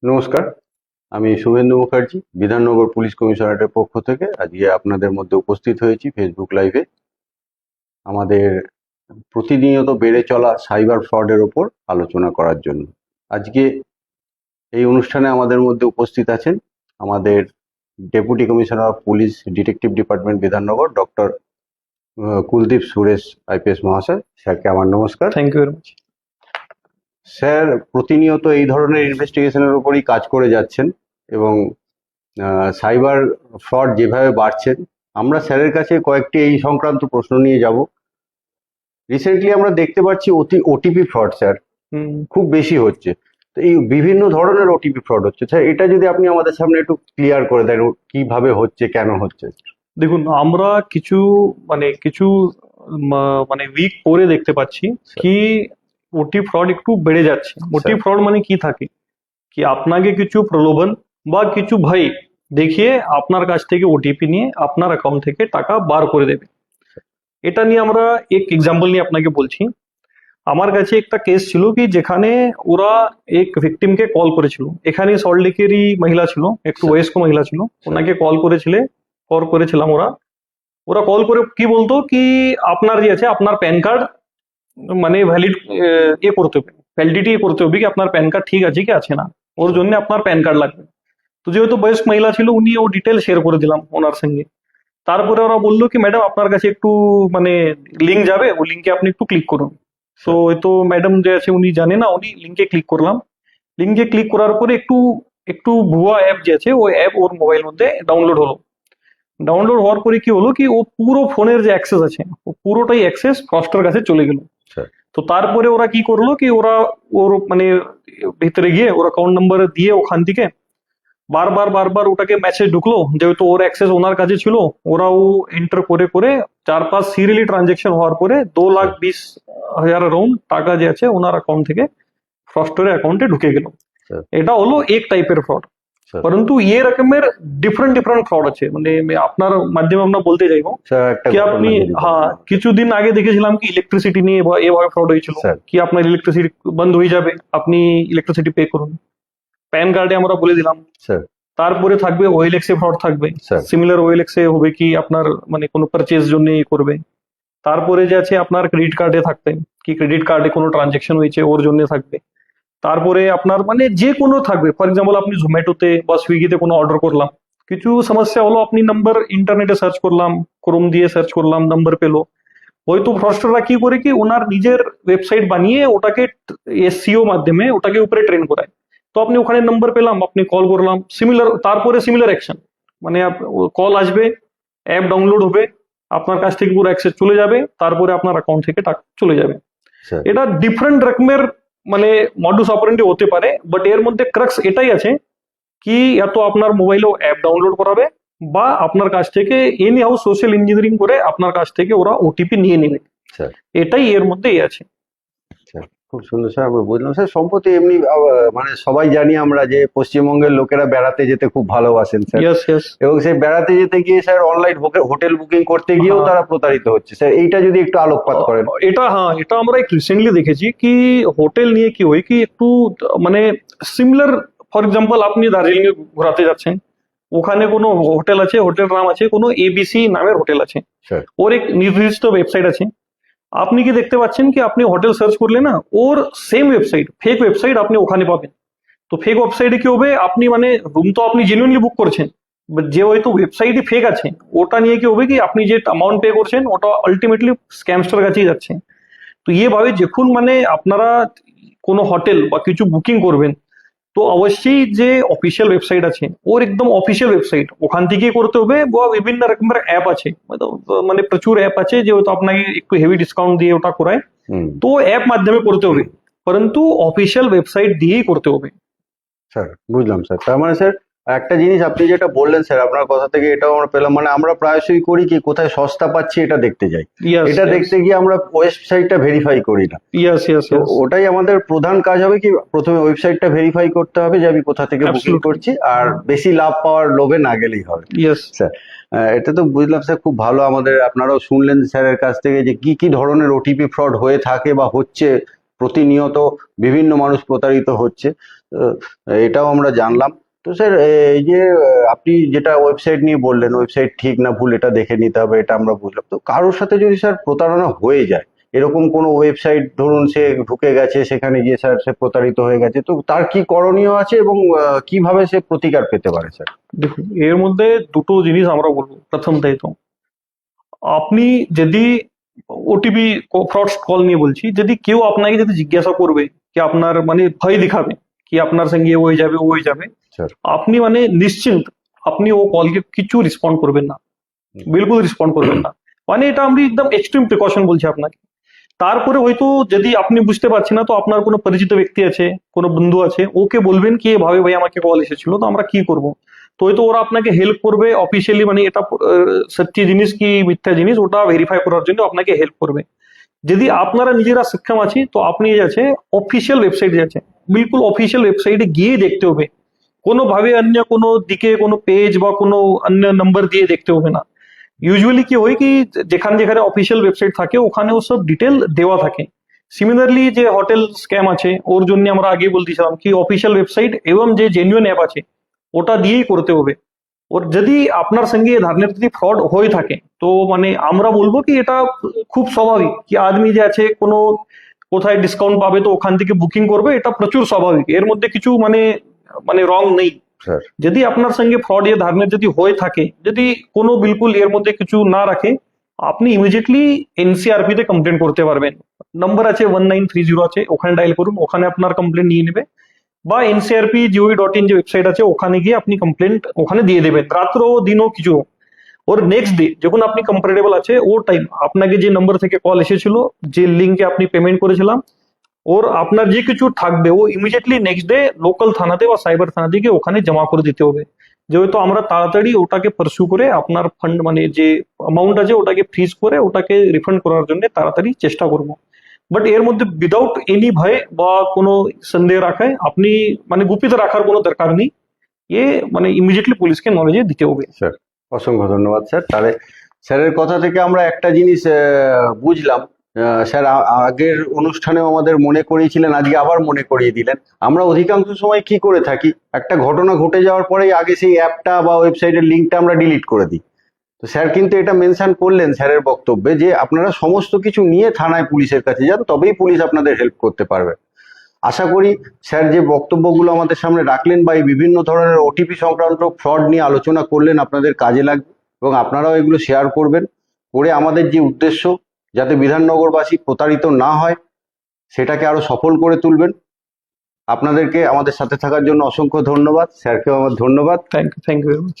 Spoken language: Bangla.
নমস্কার, আমি শুভেন্দু মুখার্জি, বিধাননগর পুলিশ কমিশনারেটের পক্ষ থেকে আজকে আপনাদের মধ্যে উপস্থিত হয়েছি ফেসবুক লাইভে। আমাদের প্রতিনিয়ত বেড়ে চলা সাইবার ফ্রডের ওপর আলোচনা করার জন্য আজকে এই অনুষ্ঠানে আমাদের মধ্যে উপস্থিত আছেন আমাদের deputy commissioner of police detective department Bidhannagar doctor Kuldeep Suresh IPS মহাশয়। স্যারকে আমার নমস্কার। Thank you very much. Sir প্রতিনিয়ত এই ধরনের ইনভেস্টিগেশনের উপরই কাজ করে যাচ্ছেন এবং সাইবার ফ্রড যেভাবে বাড়ছেন, আমরা স্যারের কাছে কয়েকটি এই সংক্রান্ত প্রশ্ন নিয়ে যাব। রিসেন্টলি আমরা দেখতে পাচ্ছি ওটিপি ফ্রড স্যার খুব বেশি হচ্ছে। তো এই বিভিন্ন ধরনের ওটিপি ফ্রড হচ্ছে স্যার, এটা যদি আপনি আমাদের সামনে একটু ক্লিয়ার করে দেন কিভাবে হচ্ছে, কেন হচ্ছে। দেখুন, আমরা কিছু উইক পরে দেখতে পাচ্ছি কি ওটি ফ্রড একটু বেড়ে যাচ্ছে। ওটি ফ্রড মানে কি থাকে কি আপনাকে কিছু প্রলোভন বা কিছু ভয় দেখিয়ে আপনার কাছ থেকে ওটিপি নিয়ে আপনার অ্যাকাউন্ট থেকে টাকা বার করে দেবে। এটা নিয়ে আমরা এক এক্সাম্পল নিয়ে আপনাকে বলছি। আমার কাছে একটা কেস ছিল কি যেখানে ওরা এক ভিকটিমকে কল করেছিল। এখানে সল্টলেকেরই মহিলা ছিল, একটু বয়স্ক মহিলা ছিল, ওনাকে কল করেছিলাম। ওরা কল করে কি বলতো কি আপনার যে আছে আপনার প্যান কার্ড মানে ভ্যালিড করতে হবে, ভ্যালিডিটি করতে হবে কি আপনার প্যান কার্ড ঠিক আছে কি আছে না, ওর জন্য আপনার প্যান কার্ড লাগবে। তো যেহেতু বয়স্ক মহিলা ছিল উনি ও ডিটেল শেয়ার করে দিলাম ওনার সঙ্গে। তারপরে ওরা বললো কি ম্যাডাম আপনার কাছে একটু লিঙ্ক যাবে, ওই লিঙ্কে আপনি একটু ক্লিক করুন। তো তো ম্যাডাম যে আছে উনি জানে না, উনি লিঙ্কে ক্লিক করলাম। লিঙ্কে ক্লিক করার পরে একটু একটু ভুয়া অ্যাপ যে আছে ওই অ্যাপ ওর মোবাইল মধ্যে ডাউনলোড হলো। ডাউনলোড হওয়ার পরে কি হলো কি ও পুরো ফোনের যে অ্যাক্সেস আছে ও পুরোটাই অ্যাক্সেস ফ্রস্টার কাছে চলে গেল। তো তারপরে ওরা কি করলো কি ওরা ওর ভিতরে গিয়ে ওর অ্যাকাউন্ট নাম্বার দিয়ে ওখান থেকে বারবার ওটাকে মেসেজ ঢুকলো, যেহেতু ওর অ্যাক্সেস ওনার কাছে ছিল। ওরাও এন্টার করে করে 4-5 সিরিয়ালি ট্রানজেকশন হওয়ার পরে 2,20,000 অ্যারাউন্ড টাকা যে আছে ওনার অ্যাকাউন্ট থেকে ফ্রস্টারের অ্যাকাউন্টে ঢুকে গেল। এটা হলো এক টাইপের ফ্রড। परंतु ये रकमेর ডিফারেন্ট ফ্রড আছে। আপনার মাধ্যমে আমরা বলতে চাইবো কি আপনি কিছুদিন আগে দেখেছিলাম কি ইলেকট্রিসিটি নিয়ে এভাবে ফ্রড হয়েছিল কি আপনার ইলেকট্রিসিটি বন্ধ হয়ে যাবে, আপনি ইলেকট্রিসিটি পে করুন। প্যান কার্ডে আমরা বলে দিলাম। তারপরে থাকবে ওএলএক্স এ ফ্রড থাকবে, সিমিলার ওএলএক্স এ হবে কি আপনার কোনো পারচেজ জন্য করবে। তারপরে যে আছে আপনার ক্রেডিট কার্ডে থাকবে কি ক্রেডিট কার্ডে কোনো ট্রানজেকশন হয়েছে ওর জন্য থাকবে। তারপরে আপনার যে কোনো থাকবে, ফর এক্সাম্পল আপনি জোম্যাটোতে বা সুইগিতে কোনো অর্ডার করলাম, কিছু সমস্যা হলো, আপনি নাম্বার ইন্টারনেটে সার্চ করলাম, ক্রোম দিয়ে সার্চ করলাম, নাম্বার পেলো। হয়তো ফ্রস্টাররা কি করে কি ওনার নিজের ওয়েবসাইট বানিয়ে ওটাকে এসইও মাধ্যমে ওটাকে উপরে ট্রেন করায়। তো আপনি ওখানে নাম্বার পেলাম, আপনি কল করলাম, তারপরে সিমিলার অ্যাকশন কল আসবে, অ্যাপ ডাউনলোড হবে, আপনার কাছ থেকে পুরো অ্যাক্সেস চলে যাবে, তারপরে আপনার অ্যাকাউন্ট থেকে টাকা চলে যাবে। এটা ডিফারেন্ট রকমের মডুস অপারেন্ডি হতে পারে, বাট এর মধ্যে ক্রাক্স এটাই আছে কি এত আপনার মোবাইলেও অ্যাপ ডাউনলোড করাবে বা আপনার কাছ থেকে এনি হাউস সোশ্যাল ইঞ্জিনিয়ারিং করে আপনার কাছ থেকে ওরা ওটিপি নিয়ে নেবে। এটাই এর মধ্যেই আছে। খুব সুন্দর স্যার, আমরা বুঝলাম স্যার। সম্প্রতি এমনি সবাই জানি আমরা যে পশ্চিমবঙ্গের লোকেরা বেড়াতে যেতে খুব ভালোবাসেন স্যার, এবং সেই বেড়াতে যেতে গিয়ে স্যার অনলাইন হোটেল বুকিং করতে গিয়েও তারা প্রতারিত হচ্ছে স্যার, এইটা যদি একটু আলোকপাত করেন। এটা আমরা রিসেন্টলি দেখেছি কি হোটেল নিয়ে কি হয় কি একটু সিমিলার, ফর এক্সাম্পল আপনি দার্জিলিং এ ঘোরাতে যাচ্ছেন, ওখানে কোনো হোটেল আছে, হোটেলের নাম আছে কোনো এবিসি নামের হোটেল আছে, ওর এক নির্দিষ্ট ওয়েবসাইট আছে। আপনি কি দেখতে পাচ্ছেন কি আপনি হোটেল সার্চ করলে না ওর সেম ওয়েবসাইট, ফেক ওয়েবসাইট আপনি ওখানে পাবেন। তো ফেক ওয়েবসাইটে কি হবে, আপনি রুম তো আপনি জেনুইনলি বুক করছেন, যে হয়তো ওয়েবসাইটই ফেক আছে, ওটা নিয়ে কি হবে কি আপনি যে অ্যামাউন্ট পে করছেন ওটা আলটিমেটলি স্ক্যামস্টার কাছেই যাচ্ছে। তো ভাবে যখন আপনারা কোনো হোটেল বা কিছু বুকিং করবেন, তো অবশ্যই যে অফিসিয়াল ওয়েবসাইট আছে ওর একদম অফিসিয়াল ওয়েবসাইট ওখান থেকেই করতে হবে। বা বিভিন্ন রকমের অ্যাপ আছে, প্রচুর অ্যাপ আছে যে হয়তো আপনাকে একটু হেভি ডিসকাউন্ট দিয়ে ওটা করায়, তো অ্যাপ মাধ্যমে করতে হবে, পরন্তু অফিসিয়াল ওয়েবসাইট দিয়েই করতে হবে। স্যার বুঝলাম স্যার। তার মানে স্যার একটা জিনিস আপনি যেটা বললেন স্যার, আপনার কথা থেকে এটাও আমরা পেলাম, আমরা প্রায়শই করি কি কোথায় সস্তা পাচ্ছি এটা দেখতে যাই, এটা দেখতে গিয়ে আমরা ওয়েবসাইটটা ভেরিফাই করি না। ওটাই আমাদের প্রধান কাজ হবে কি প্রথমে ওয়েবসাইটটা ভেরিফাই করতে হবে যে আমি কোথা থেকে বুকিং করছি, আর বেশি লাভ পাওয়ার লোভে না গেলেই হবে। স্যার এটা তো বুঝলাম স্যার, খুব ভালো। আপনারাও শুনলেন স্যারের কাছ থেকে যে কি কি ধরনের ওটিপি ফ্রড হয়ে থাকে বা হচ্ছে, প্রতিনিয়ত বিভিন্ন মানুষ প্রতারিত হচ্ছে। এটাও আমরা জানলাম। তো স্যার, এই যে আপনি যেটা ওয়েবসাইট নিয়ে বললেন, ওয়েবসাইট ঠিক না ভুল এটা দেখে নিতে হবে, এটা আমরা বুঝলাম। তো কারোর সাথে যদি স্যার প্রতারণা হয়ে যায়, এরকম কোনো ওয়েবসাইট ধরুন সে ঢুকে গেছে, সেখানে গিয়ে স্যার সে প্রতারিত হয়ে গেছে, তো তার কি করণীয় আছে এবং কিভাবে সে প্রতিকার পেতে পারে স্যার? দেখুন, এর মধ্যে দুটো জিনিস আমরা বলবো। প্রথমটাই তো আপনি যদি ওটিপি ফ্রড কল নিয়ে বলছি, যদি কেউ আপনাকে যদি জিজ্ঞাসা করবে কি আপনার মানে ভয় দেখাবে কি আপনার সঙ্গে ও হয়ে যাবে ও হয়ে যাবে, স্যার। আপনি মানে নিশ্চিন্ত আপনি ও কলকে কিছু রেসপন্ড করবেন না, বিলকুল রেসপন্ড করবেন না। মানে এটা আমি একদম এক্সট্রিম প্রিকশন বলছি আপনাকে। তারপরে হয়তো যদি আপনি বুঝতে পারছেন না, তো আপনার কোনো পরিচিত ব্যক্তি আছে, কোনো বন্ধু আছে, ওকে বলবেন কি এভাবে ভাই আমাকে কল এসেছিল, তো আমরা কি করব। তো হয়তো ওরা আপনাকে হেল্প করবে অফিসিয়ালি, মানে এটা সত্যি জিনিস কি মিথ্যা জিনিস ওটা ভেরিফাই করার জন্য আপনাকে হেল্প করবে। যদি আপনারা নিজেরা সক্ষম আছে, তো আপনি যে আছে অফিসিয়াল ওয়েবসাইট যে আছে, বিলকুল অফিসিয়াল ওয়েবসাইটে গিয়ে দেখতে হবে। কোনোভাবে অন্য কোনো দিকে কোনো পেজ বা কোনো অন্য নাম্বার দিয়ে দেখতে হবে না। ইউজুয়ালি কি হয় কি যেখানে যেখানে অফিসিয়াল ওয়েবসাইট থাকে ওখানে ও সব ডিটেল দেওয়া থাকে। সিমিলারলি যে হোটেল স্ক্যাম আছে ওর জন্য আমরা আগে বলতেছিলাম কি অফিসিয়াল ওয়েবসাইট এবং যে জেনুইন অ্যাপ আছে ওটা দিয়েই করতে হবে। ওর যদি আপনার সঙ্গে এ ধরনের যদি ফ্রড হয়ে থাকে, তো মানে আমরা বলবো কি এটা খুব স্বাভাবিক কি আদমি যে আছে কোনো কোথায় ডিসকাউন্ট পাবে তো ওখান থেকে বুকিং করবে, এটা প্রচুর স্বাভাবিক, এর মধ্যে কিছু মানে মানে রং নেই। স্যার। যদি আপনার সঙ্গে ফ্রড এ ধরনের যদি হয়ে থাকে, যদি কোনো বিলকুল এর মধ্যে কিছু না রাখে, আপনি ইমিডিয়েটলি এনসিআরপি তে কমপ্লেন করতে পারবেন। নম্বর আছে 1930 আছে, ওখানে ডায়াল করুন, ওখানে আপনার কমপ্লেন নিয়ে নেবে। বা ncrp.gov.in যে ওয়েবসাইট আছে ওখানে গিয়ে আপনি কমপ্লেন্ট ওখানে দিয়ে দেবেন, রাত্র দিনও কিছু হোক। ওর নেক্সট ডে যখন আপনি কম্পারেটেবল আছে ও টাইম আপনাকে যে নম্বর থেকে কল এসেছিল, যে লিঙ্কে আপনি পেমেন্ট করেছিলাম, ওর আপনার যে কিছু থাকবে ও ইমিডিয়েটলি নেক্সট ডে লোকাল থানাতে বা সাইবার থানাতে গিয়ে ওখানে জমা করে দিতে হবে। যেহেতু আমরা তাড়াতাড়ি ওটাকে পারসু করে আপনার ফান্ড মানে যে অ্যামাউন্ট আছে ওটাকে ফ্রিজ করে ওটাকে রিফান্ড করার জন্য তাড়াতাড়ি চেষ্টা করব। বাট এর মধ্যে উইদাউট এনি ভয় বা কোনো সন্দেহ রাখায় আপনি মানে গুপিত রাখার কোনো দরকার নেই। এ মানে ইমিডিয়েটলি পুলিশকে নলেজে দিতে হবে। স্যার, অসংখ্য ধন্যবাদ স্যার। তাহলে স্যারের কথা থেকে আমরা একটা জিনিস বুঝলাম। স্যার আগের অনুষ্ঠানেও আমাদের মনে করিয়েছিলেন, আজকে আবার মনে করিয়ে দিলেন। আমরা অধিকাংশ সময় কি করে থাকি, একটা ঘটনা ঘটে যাওয়ার পরেই আগে সেই অ্যাপটা বা ওয়েবসাইটের লিঙ্কটা আমরা ডিলিট করে দিই। তো স্যার কিন্তু এটা মেনশন করলেন স্যারের বক্তব্যে যে আপনারা সমস্ত কিছু নিয়ে থানায় পুলিশের কাছে যান, তবেই পুলিশ আপনাদের হেল্প করতে পারবে। আশা করি স্যার যে বক্তব্যগুলো আমাদের সামনে রাখলেন বা এই বিভিন্ন ধরনের ওটিপি সংক্রান্ত ফ্রড নিয়ে আলোচনা করলেন আপনাদের কাজে লাগবে, এবং আপনারাও এগুলো শেয়ার করবেন, করে আমাদের যে উদ্দেশ্য যাতে বিধাননগরবাসী প্রতারিত না হয় সেটাকে আরো সফল করে তুলবেন। আপনাদেরকে আমাদের সাথে থাকার জন্য অসংখ্য ধন্যবাদ, স্যারকেও আমার ধন্যবাদ। Thank you very much.